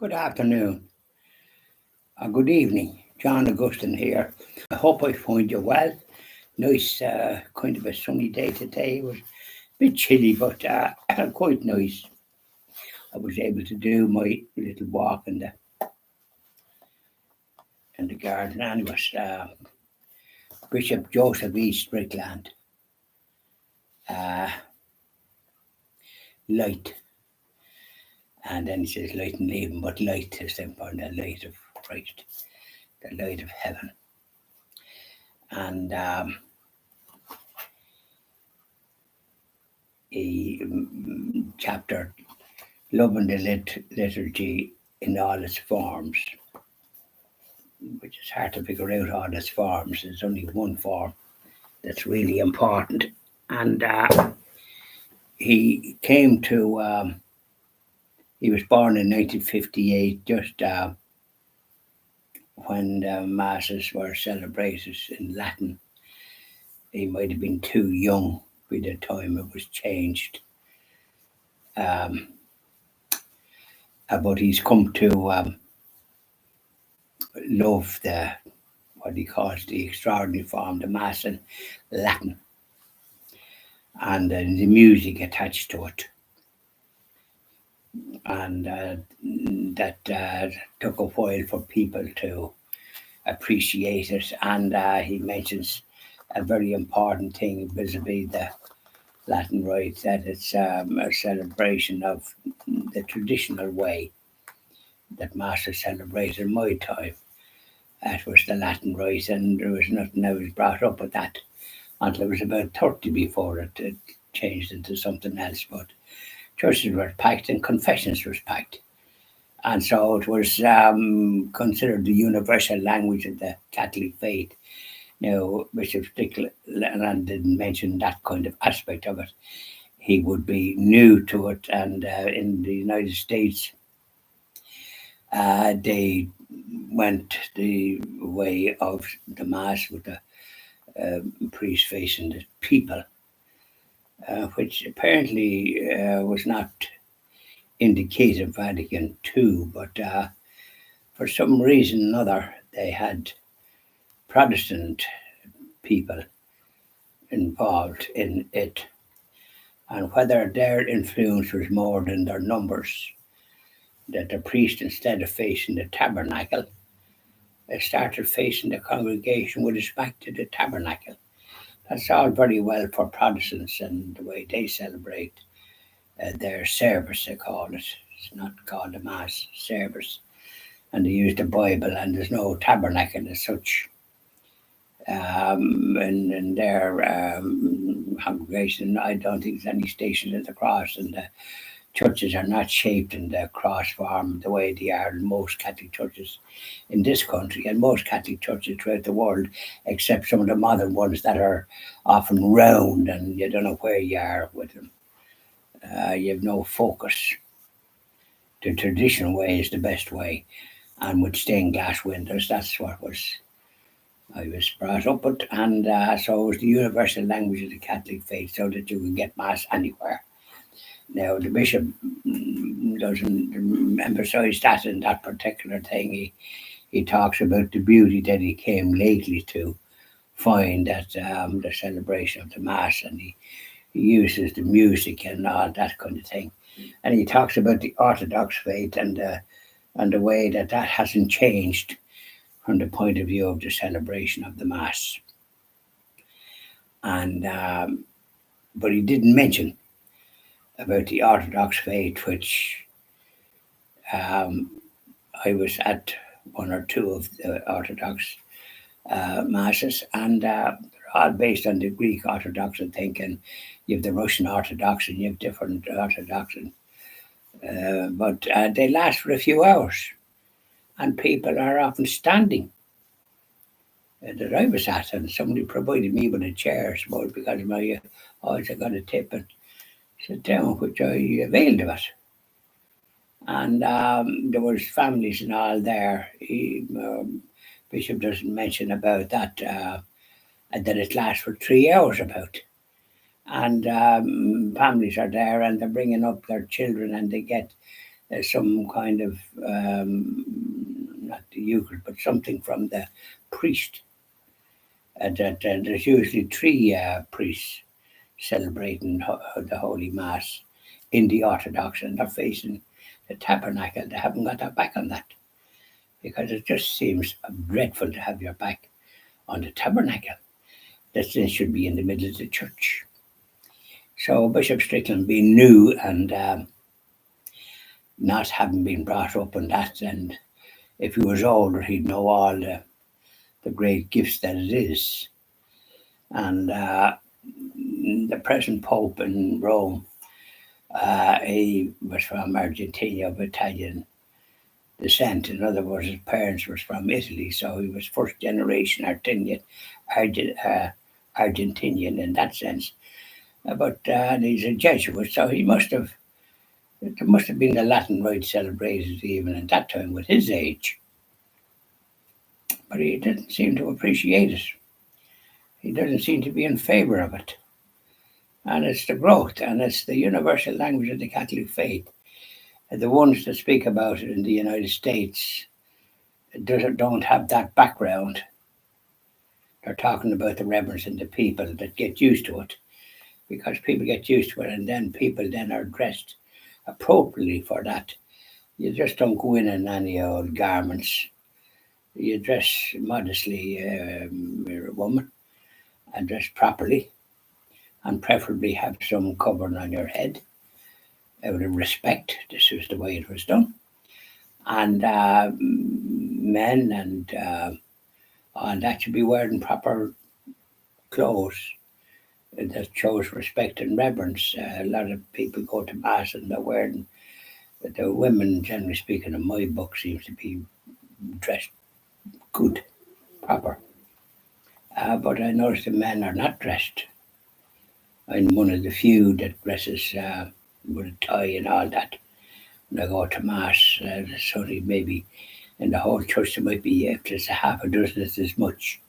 Good afternoon, or good evening. John Augustine here. I hope I find you well. Nice, kind of a sunny day today. It was a bit chilly, but quite nice. I was able to do my little walk in the garden. And it was Bishop Joseph E. Strickland. Uh, Light. And then he says light and leaving, but light is important, the light of Christ, the light of heaven. And he chapter loving the liturgy in all its forms, which is hard to figure out all its forms. There's only one form that's really important. And he came to, he was born in 1958, just when the masses were celebrated in Latin. He might have been too young by the time it was changed. But he's come to love what he calls the extraordinary form, the Mass in Latin, and the music attached to it. And that took a while for people to appreciate it. And he mentions a very important thing vis-a-vis the Latin rite, that it's a celebration of the traditional way that Mass is celebrated in my time. That was the Latin rite, and there was nothing I was brought up with that until I was about 30 before it changed into something else. But churches were packed and confessions was packed. And so it was considered the universal language of the Catholic faith. Now, Bishop Strickland didn't mention that kind of aspect of it. He would be new to it, and in the United States, they went the way of the Mass with the priest facing the people, which apparently was not indicated in Vatican II, but for some reason or other, they had Protestant people involved in it, and whether their influence was more than their numbers, that the priest, instead of facing the tabernacle, started facing the congregation with his back to the tabernacle. That's all very well for Protestants and the way they celebrate their service, they call it. It's not called a Mass service. And they use the Bible, and there's no tabernacle as such in their congregation. I don't think there's any station of the cross, and the churches are not shaped in the cross form the way they are in most Catholic churches in this country and most Catholic churches throughout the world, except some of the modern ones that are often round and you don't know where you are with them. You have no focus. The traditional way is the best way, and with stained glass windows, that's what I was brought up with, and so it was the universal language of the Catholic faith, so that you can get Mass anywhere. Now, the bishop doesn't emphasize that in that particular thing. He talks about the beauty that he came lately to find at the celebration of the Mass, and he uses the music and all that kind of thing. And he talks about the Orthodox faith and the way that hasn't changed from the point of view of the celebration of the Mass. And but he didn't mention about the Orthodox faith, which I was at one or two of the Orthodox masses, and they're all based on the Greek Orthodox thinking. You have the Russian Orthodox, and you have different Orthodox, but they last for a few hours, and people are often standing. That I was at, and somebody provided me with a chair, I suppose, because of my always I got a tip and sit down, which I availed of it. And there was families and all there. Bishop doesn't mention about that, and that it lasts for 3 hours about. And families are there, and they're bringing up their children, and they get some kind of, not the Eucharist, but something from the priest. There's usually three priests celebrating the Holy Mass in the Orthodox, and they're facing the tabernacle. They haven't got their back on that because it just seems dreadful to have your back on the tabernacle. That thing should be in the middle of the church. So Bishop Strickland, being new and not having been brought up on that, and if he was older, he'd know all the great gifts that it is. And the present Pope in Rome, he was from Argentina of Italian descent. In other words, his parents were from Italy, so he was first generation Argentinian in that sense. But he's a Jesuit, so there must have been the Latin Rite celebrated even at that time with his age. But he didn't seem to appreciate it. He doesn't seem to be in favour of it. And it's the growth, and it's the universal language of the Catholic faith. And the ones that speak about it in the United States don't have that background. They're talking about the reverence and the people that get used to it, because people get used to it, and then people then are dressed appropriately for that. You just don't go in any old garments. You dress modestly, you're a woman, and dress properly, and preferably have some covering on your head. Out of respect, this is the way it was done. And men and that should be wearing proper clothes that shows respect and reverence. A lot of people go to mass and they're wearing. The women, generally speaking, in my book, seems to be dressed good, proper. But I notice the men are not dressed. I'm one of the few that dresses with a tie and all that. When I go to mass, there's only maybe in the whole church there might be, if there's a half a dozen, it's as much.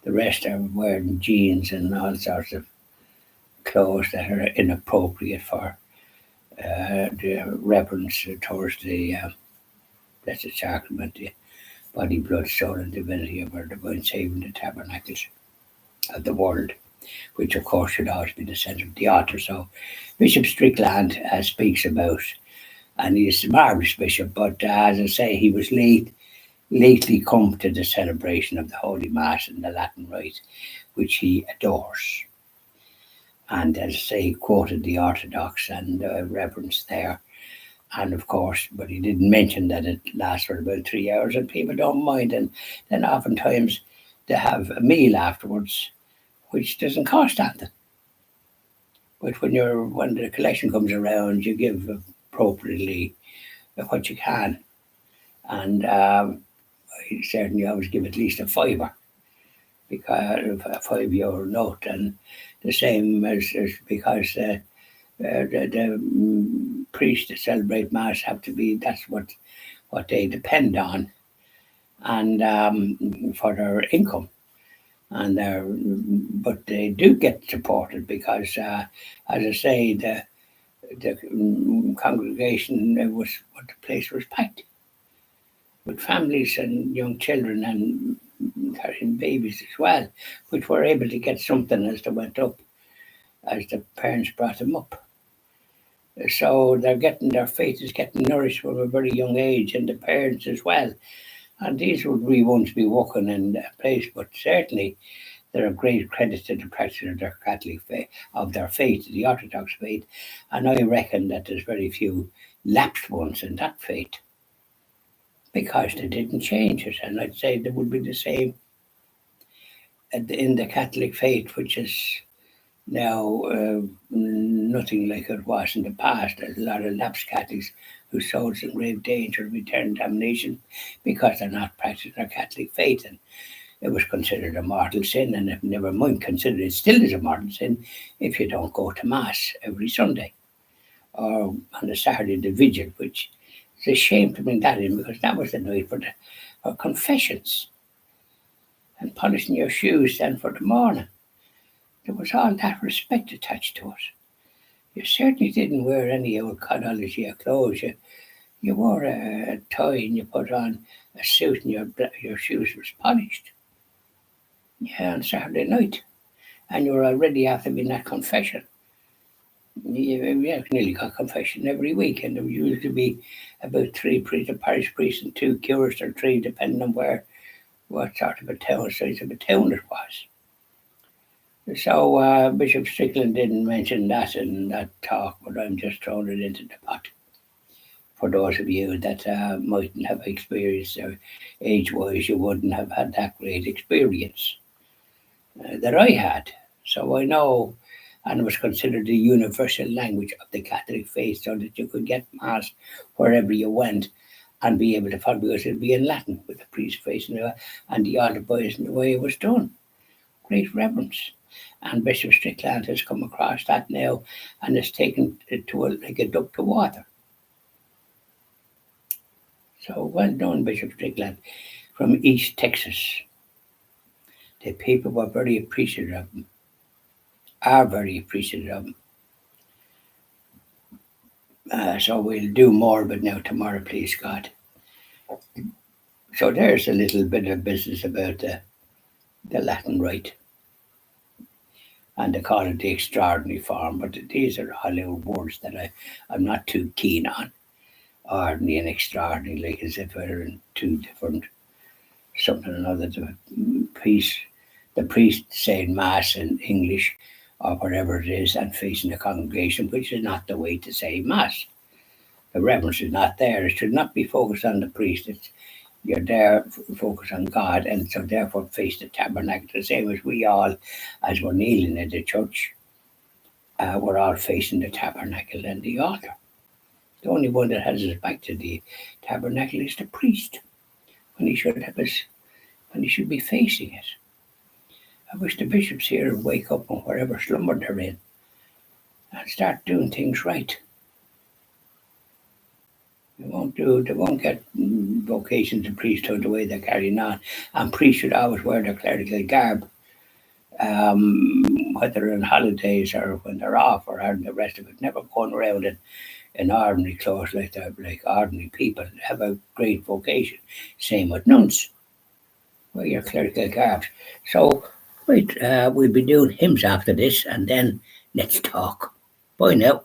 The rest are wearing jeans and all sorts of clothes that are inappropriate for the reverence towards the Blessed Sacrament, the body, blood, soul, and divinity of our divine Saviour in the tabernacles of the world, which of course should always be the centre of the altar. So Bishop Strickland speaks about, and he's a marvellous bishop, but as I say, he was lately come to the celebration of the Holy Mass and the Latin Rite, which he adores. And as I say, he quoted the Orthodox and reverence there. And of course, but he didn't mention that it lasts for about 3 hours and people don't mind. And then oftentimes they have a meal afterwards, which doesn't cost anything. But when the collection comes around, you give appropriately what you can. And I certainly always give at least a fiver, because of a €5 note. And the same as because the priests that celebrate Mass have to be, that's what they depend on, and for their income. And but they do get supported because, as I say, the congregation the place was packed with families and young children and carrying babies as well, which were able to get something as they went up, as the parents brought them up. So their faith is getting nourished from a very young age, and the parents as well. And these would be ones to be walking in a place, but certainly they're a great credit to the practice of their Catholic faith, the Orthodox faith. And I reckon that there's very few lapsed ones in that faith, because they didn't change it. And I'd say there would be the same in the Catholic faith, which is now nothing like it was in the past. There's a lot of lapsed Catholics whose souls in grave danger of eternal damnation because they're not practicing their Catholic faith. And it was considered a mortal sin, and if never mind considered, it still is a mortal sin if you don't go to Mass every Sunday or on the Saturday the Vigil, which is a shame to bring that in, because that was the night for confessions and polishing your shoes then for the morning. There was all that respect attached to it. You certainly didn't wear any old codology or clothes. You wore a tie and you put on a suit and your shoes was polished. Yeah, on Saturday night. And you were already after being at confession. Yeah, nearly got confession every week, and there used to be about three priests, a parish priest and two curats, or three, depending on what sort of a town, size of a town it was. So Bishop Strickland didn't mention that in that talk, but I'm just throwing it into the pot for those of you that mightn't have experienced, age-wise, you wouldn't have had that great experience that I had. So I know, and it was considered the universal language of the Catholic faith, so that you could get Mass wherever you went and be able to follow, because it'd be in Latin with the priest facing and the altar boys and the way it was done. Great reverence. And Bishop Strickland has come across that now and has taken it to like a duck to water. So well done, Bishop Strickland from East Texas. The people were very appreciative of him, are very appreciative of him. So we'll do more of it now tomorrow, please God. So there's a little bit of business about the Latin Rite. And they call it the extraordinary form, but these are Hollywood words that I'm not too keen on. Ordinary and extraordinary, like as if they're in two different something or another. The priest saying Mass in English or whatever it is and facing the congregation, which is not the way to say Mass. The reverence is not there. It should not be focused on the priest. You're there focus on God, and so therefore face the tabernacle, the same as we all, as we're kneeling in the church, we're all facing the tabernacle and the altar. The only one that has his back to the tabernacle is the priest, when he should be facing it. I wish the bishops here would wake up on whatever slumber they're in and start doing things right. They won't get vocations in priesthood the way they're carrying on. And priests should always wear their clerical garb, whether on holidays or when they're off or the rest of it. Never going around in ordinary clothes like ordinary people. They have a great vocation. Same with nuns. Wear your clerical garbs. So, right, we'll be doing hymns after this, and then let's talk. Bye now.